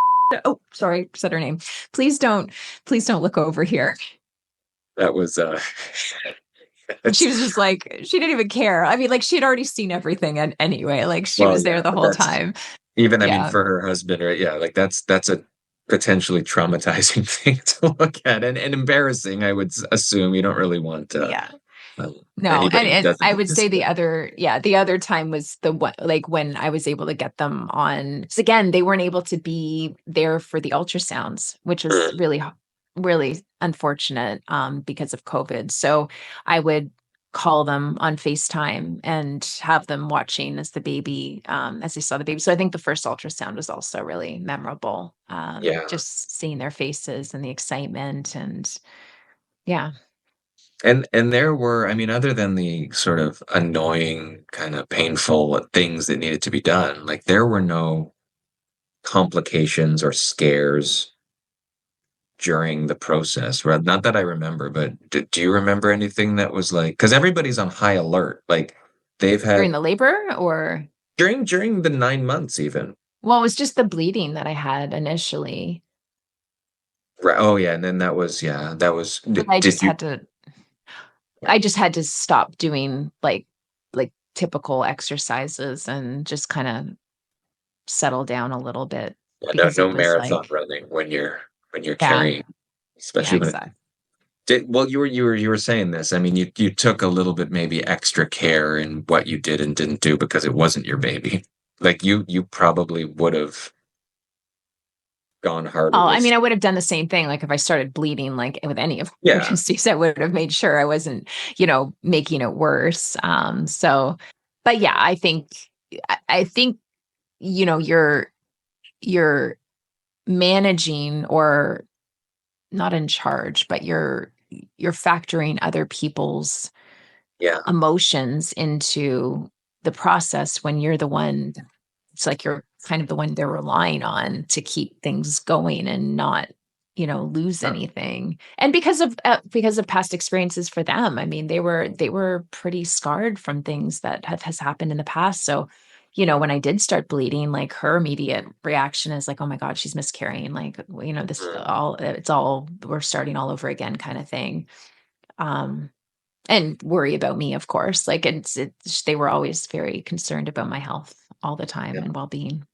Oh, sorry, said her name. Please don't look over here. That was And she was just like, she didn't even care. I mean, like, she had already seen everything, and anyway, like, she well, was there yeah, the but whole time. even, I mean, Yeah. for her husband, right? Yeah, like that's a potentially traumatizing thing to look at, and embarrassing, I would assume. You don't really want Yeah. um, No, anybody who and doesn't I want would to say see the that. other, the other time was the one, like when I was able to get them on, because again, they weren't able to be there for the ultrasounds, which was Mm, really, really unfortunate, because of COVID. So I would call them on FaceTime and have them watching as the baby, as they saw the baby. So I think the first ultrasound was also really memorable. yeah. Just seeing their faces and the excitement, and yeah. And there were, I mean, other than the sort of annoying, kind of painful things that needed to be done, like there were no complications or scares during the process. Right? Not that I remember, but do you remember anything that was like, because everybody's on high alert. Like they've During had the labor, or during the 9 months even. well, it was just the bleeding that I had initially. Right. Oh yeah, and then that was, yeah, that was. But I Did just you? had to I just had to stop doing like typical exercises and just kind of settle down a little bit, Yeah, no, because no it was marathon like, running when you're yeah, carrying, yeah, especially when exactly. well, you were saying this. I mean, you took a little bit maybe extra care in what you did and didn't do because it wasn't your baby. Like you probably would have gone harder Oh, I with. mean, I would have done the same thing. Like if I started bleeding, like with any of the Yeah, pregnancies, I would have made sure I wasn't, making it worse. So, but yeah, I think, you're managing, or not in charge, but you're factoring other people's yeah, emotions into the process when you're the one. It's like you're kind of the one they're relying on to keep things going and not, lose uh, anything. And because of past experiences for them, I mean, they were pretty scarred from things that has happened in the past. So, when I did start bleeding, like her immediate reaction is like, oh my God, she's miscarrying. Like, this mm, all, it's all, we're starting all over again, kind of thing. Um, and worry about me, of course. Like they were always very concerned about my health all the time yeah. and well-being.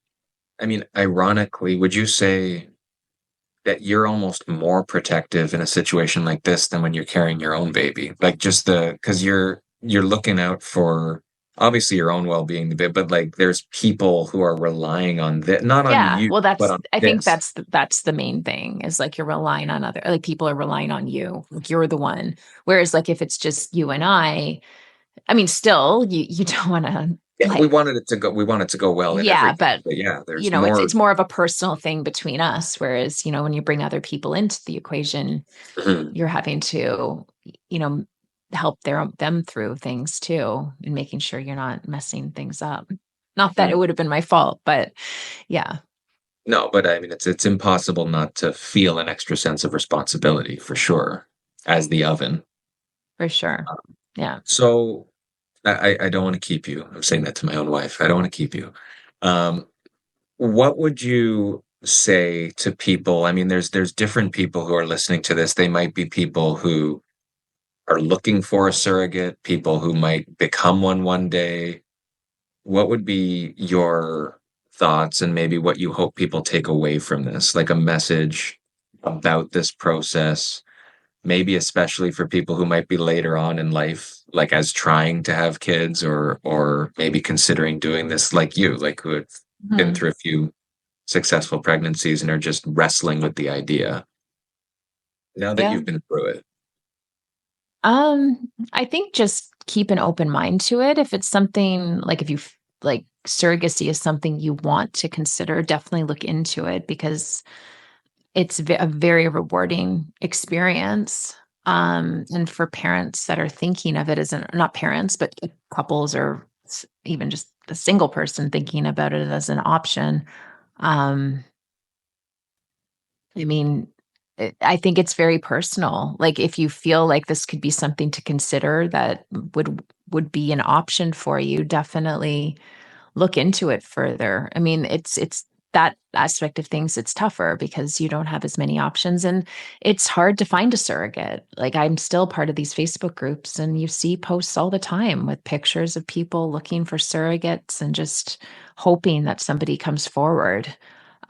I mean, ironically, would you say that you're almost more protective in a situation like this than when you're carrying your own baby? Like just because you're looking out for obviously your own well-being, but like there's people who are relying on that, not on Yeah, you, well, but on I think this. that's the main thing, is like you're relying on other, like people are relying on you, like you're the one. Whereas like if it's just you and I mean, still you don't want to, Yeah, like, we want it to go well in yeah, everything. but But yeah, there's it's more. more of a personal thing between us. Whereas, when you bring other people into the equation, Mhm, you're having to, you know, help them through things too, and making sure you're not messing things up. Not that it mhm. would have been my fault, but yeah, No, but I mean it's impossible not to feel an extra sense of responsibility for sure as the oven. for sure. Yeah. So I don't want to keep you. I'm saying that to my own wife. I don't want to keep you. Um, what would you say to people? I mean, there's different people who are listening to this. They might be people who are looking for a surrogate, people who might become one day. What would be your thoughts and maybe what you hope people take away from this, like a message about this process? Maybe especially for people who might be later on in life, like as trying to have kids or maybe considering doing this like you, like who have been Mhm. through a few successful pregnancies and are just wrestling with the idea. Now that Yeah. you've been through it. I think just keep an open mind to it. If it's something like, if you like, surrogacy is something you want to consider, definitely look into it, because it's a very rewarding experience. And for parents that are thinking of it as not parents, but couples, or even just a single person thinking about it as an option. Um, I mean, I think it's very personal. Like if you feel like this could be something to consider that would would be an option for you, definitely look into it further. I mean, it's that aspect of things, it's tougher because you don't have as many options, and it's hard to find a surrogate. Like, I'm still part of these Facebook groups, and you see posts all the time with pictures of people looking for surrogates and just hoping that somebody comes forward.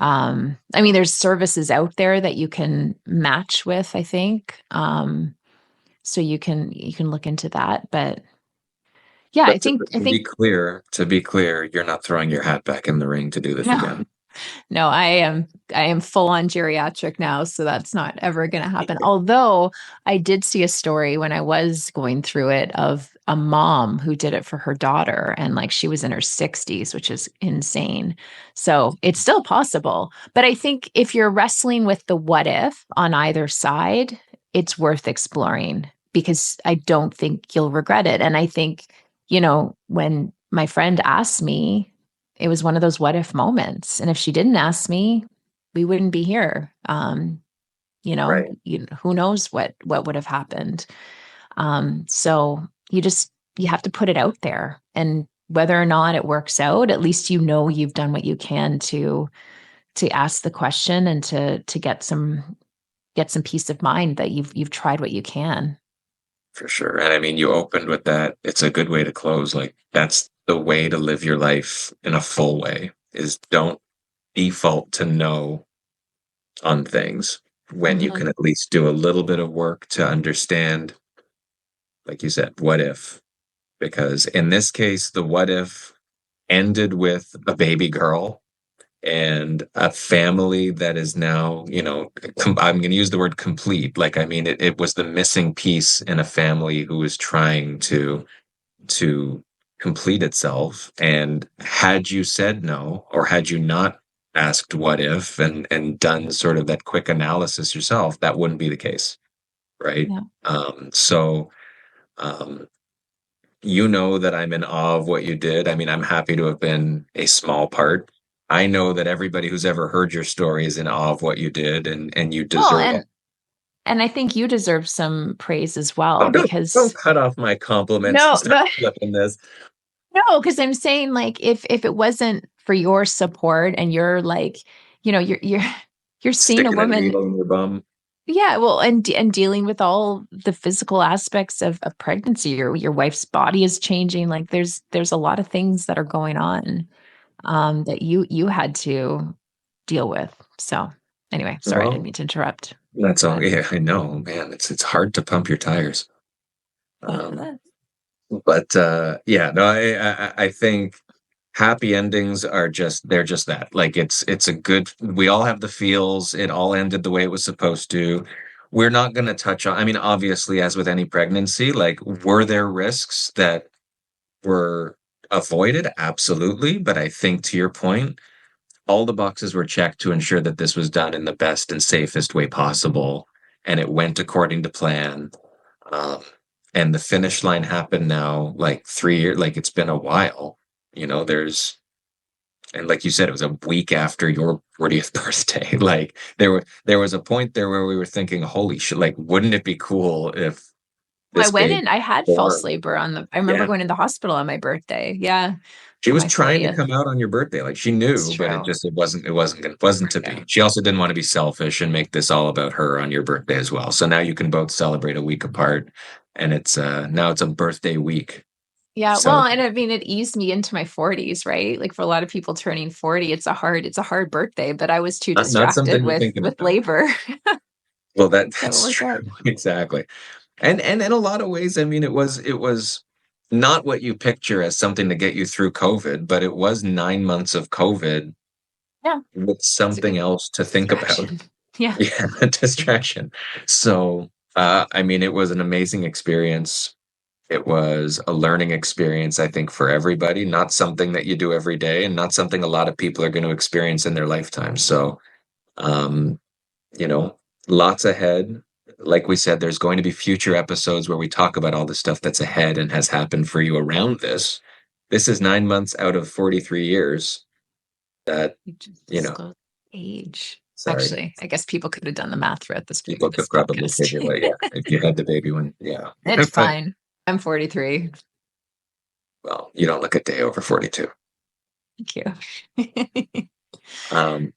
I mean, there's services out there that you can match with, I think. So you can look into that. But yeah, I But think I think to be clear, you're not throwing your hat back in the ring to do this no. again. No, I am full on geriatric now, so that's not ever going to happen. Although I did see a story when I was going through it of a mom who did it for her daughter, and like she was in her 60s, which is insane. So it's still possible. But I think if you're wrestling with the what if on either side, it's worth exploring because I don't think you'll regret it. And I think, when my friend asked me, it was one of those what if moments. And if she didn't ask me, we wouldn't be here. Right. Who knows what would have happened. So you have to put it out there, and whether or not it works out, at least you've done what you can to ask the question and to get some peace of mind that you've tried what you can. For sure. And I mean, you opened with that. It's a good way to close. Like, that's the way to live your life in a full way, is don't default to no on things when you Mhm. can at least do a little bit of work to understand, like you said, what if? Because in this case, the what if ended with a baby girl and a family that is now, I'm going to use the word complete. Like, I mean, it was the missing piece in a family who was trying to complete itself. And had you said no, or had you not asked what if and done sort of that quick analysis yourself, that wouldn't be the case, right? Yeah. So um, you know that I'm in awe of what you did. I mean, I'm happy to have been a small part. I know that everybody who's ever heard your story is in awe of what you did, and you Well, deserve it. and I think you deserve some praise as Oh, well don't because cut off my compliments and no, start no, flipping this. no, because I'm saying, like, if it wasn't for your support and you're like, you're seeing a Sticking a woman, needle in your bum. yeah, well, and dealing with all the physical aspects of pregnancy. Your wife's body is changing. Like, there's a lot of things that are going on that you had to deal with. So anyway, sorry, I didn't Well, mean to interrupt. that's all. But Yeah, I know, man. It's hard to pump your tires. Um, but yeah, no, I think happy endings are they're just that. Like, it's a good. We all have the feels. It all ended the way it was supposed to. We're not going to touch on. I mean, obviously, as with any pregnancy, like, were there risks that were avoided? Absolutely. But I think, to your point, all the boxes were checked to ensure that this was done in the best and safest way possible, and it went according to plan. Um, and the finish line happened now, like 3 years, like, it's been a while. And like you said, it was a week after your 40th birthday. Like, there was a point there where we were thinking, holy shit, like, wouldn't it be cool if I this went baby in, I had false born? labor I remember Yeah. going to the hospital on my birthday. Yeah, She on was my trying to 40th. come out on your birthday. Like, she It's knew, but true. it wasn't to Yeah. be. She also didn't want to be selfish and make this all about her on your birthday as well. So now you can both celebrate a week apart, and it's now it's a birthday week. Yeah, So well, and I mean, it eased me into my 40s, right? Like, for a lot of people turning 40, it's a hard birthday, but I was too not distracted something you're with thinking with about. labor. Well, So it that's worked out. true. Exactly. And in a lot of ways, I mean, it was not what you picture as something to get you through COVID, but it was 9 months of COVID Yeah, with it's a good something else to think about. distraction. Yeah. Yeah, a distraction. So, I mean, it was an amazing experience. It was a learning experience, I think, for everybody, not something that you do every day and not something a lot of people are going to experience in their lifetime. So, um, you know, lots ahead. Like we said, there's going to be future episodes where we talk about all the stuff that's ahead and has happened for you around this. This is 9 months out of 43 years that, You just you know, disclosed age. sorry, Actually, I guess people could have done the math throughout this people this could probably podcast. figure that, yeah, if you had the baby one, yeah. It's But fine. I'm 43. Well, you don't look a day over 42. Thank you.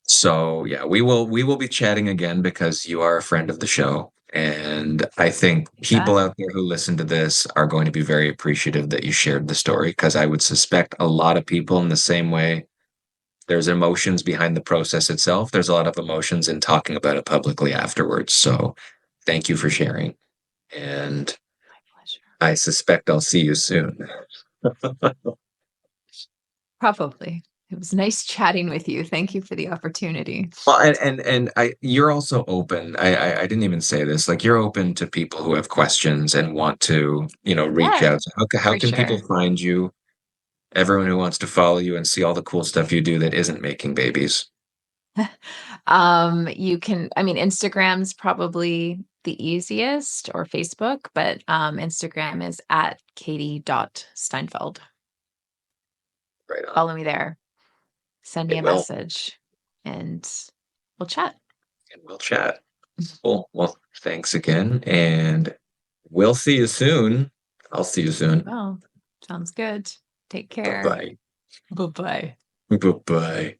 So yeah, we will be chatting again because you are a friend of the show. And I think people out there who listen to this are going to be very appreciative that you shared the story because I would suspect a lot of people in the same way. There's emotions behind the process itself. There's a lot of emotions in talking about it publicly afterwards. So thank you for sharing. And My pleasure. I suspect I'll see you soon. Probably. It was nice chatting with you. Thank you for the opportunity. Well, and you're also open. I didn't even say this. Like you're open to people who have questions and want to, reach Yeah, out. So how for can people sure. find you? Everyone who wants to follow you and see all the cool stuff you do that isn't making babies. You can, I mean, Instagram's probably the easiest, or Facebook, but Instagram is at katie.steinfeld. Right on. Follow me there. Send me It a will. message and we'll chat. And we'll chat. Cool. Well, thanks again. And we'll see you soon. I'll see you soon. Well, sounds good. Take care. Bye-bye. Bye-bye. Bye-bye.